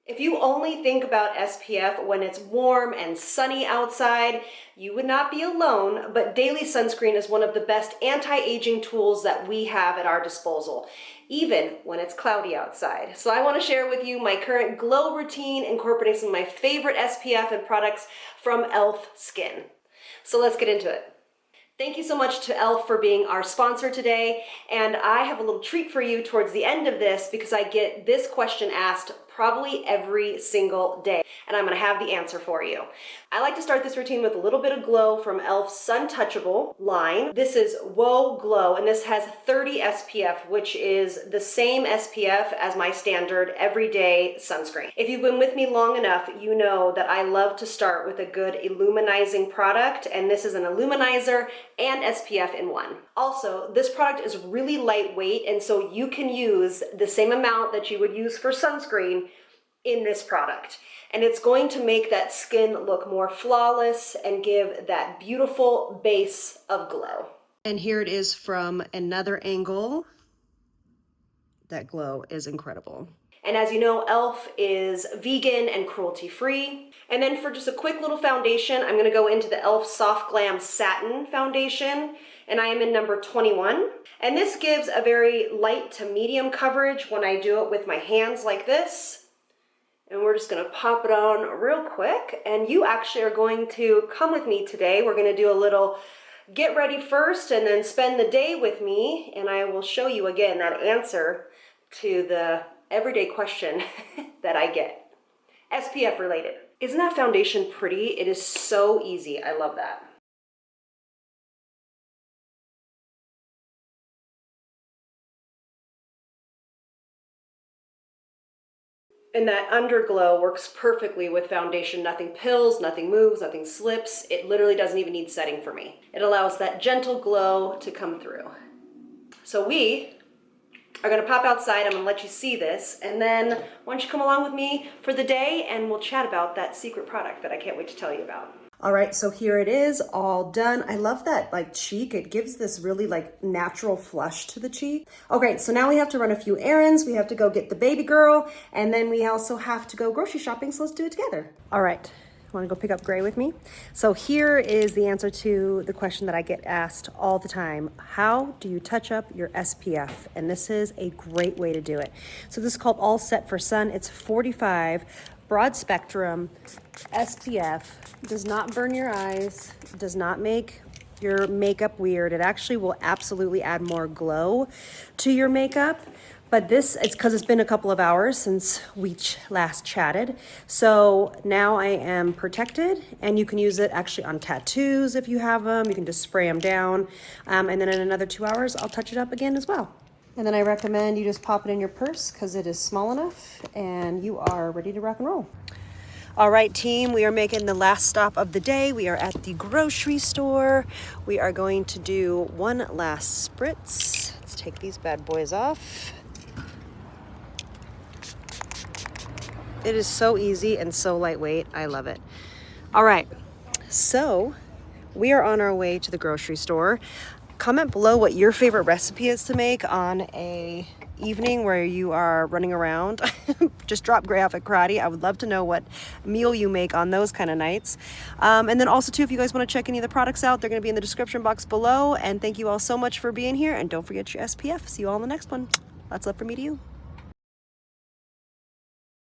If you only think about SPF when it's warm and sunny outside, you would not be alone, but daily sunscreen is one of the best anti-aging tools that we have at our disposal, even when it's cloudy outside. So I want to share with you my current glow routine, incorporating some of my favorite SPF and products from e.l.f. Skin. So let's get into it. Thank you so much to e.l.f. for being our sponsor today, and I have a little treat for you towards the end of this because I get this question asked probably every single day, and I'm going to have the answer for you. I like to start this routine with a little bit of glow from e.l.f.'s Suntouchable line. This is Wow Glow, and this has 30 SPF, which is the same SPF as my standard everyday sunscreen. If you've been with me long enough, you know that I love to start with a good illuminizing product, and this is an illuminizer and SPF in one. Also, this product is really lightweight, and so you can use the same amount that you would use for sunscreen in this product. And it's going to make that skin look more flawless and give that beautiful base of glow. And here it is from another angle. That glow is incredible. And as you know, e.l.f. is vegan and cruelty-free. And then for just a quick little foundation, I'm gonna go into the e.l.f. Soft Glam Satin Foundation, and I am in number 21. And this gives a very light to medium coverage when I do it with my hands like this. And we're just gonna pop it on real quick. And you actually are going to come with me today. We're gonna do a little get ready first and then spend the day with me. And I will show you again that answer to the everyday question that I get. SPF related. Isn't that foundation pretty? It is so easy. I love that. And that underglow works perfectly with foundation. Nothing pills, nothing moves, nothing slips. It literally doesn't even need setting for me. It allows that gentle glow to come through. So we are gonna pop outside. I'm gonna let you see this, and then why don't you come along with me for the day and we'll chat about that secret product that I can't wait to tell you about. All right, so here it is, all done. I love that like cheek. It gives this really like natural flush to the cheek. Okay, so now we have to run a few errands. We have to go get the baby girl, and then we also have to go grocery shopping, so let's do it together. All right. Want to go pick up Gray with me? So here is the answer to the question that I get asked all the time. How do you touch up your SPF? And this is a great way to do it. So this is called All Set for Sun. It's 45 broad spectrum SPF. Does not burn your eyes, does not make your makeup weird. It actually will absolutely add more glow to your makeup. But this, it's because it's been a couple of hours since we last chatted. So now I am protected, and you can use it actually on tattoos if you have them. You can just spray them down. And then in another 2 hours, I'll touch it up again as well. And then I recommend you just pop it in your purse because it is small enough and you are ready to rock and roll. All right, team, we are making the last stop of the day. We are at the grocery store. We are going to do one last spritz. Let's take these bad boys off. It is so easy and so lightweight. I love it. All right, so we are on our way to the grocery store. Comment below what your favorite recipe is to make on a evening where you are running around. Just drop Gray off at karate. I would love to know what meal you make on those kind of nights. And then also too, if you guys want to check any of the products out, they're going to be in the description box below. And thank you all so much for being here. And don't forget your SPF. See you all in the next one. Lots of love from me to you.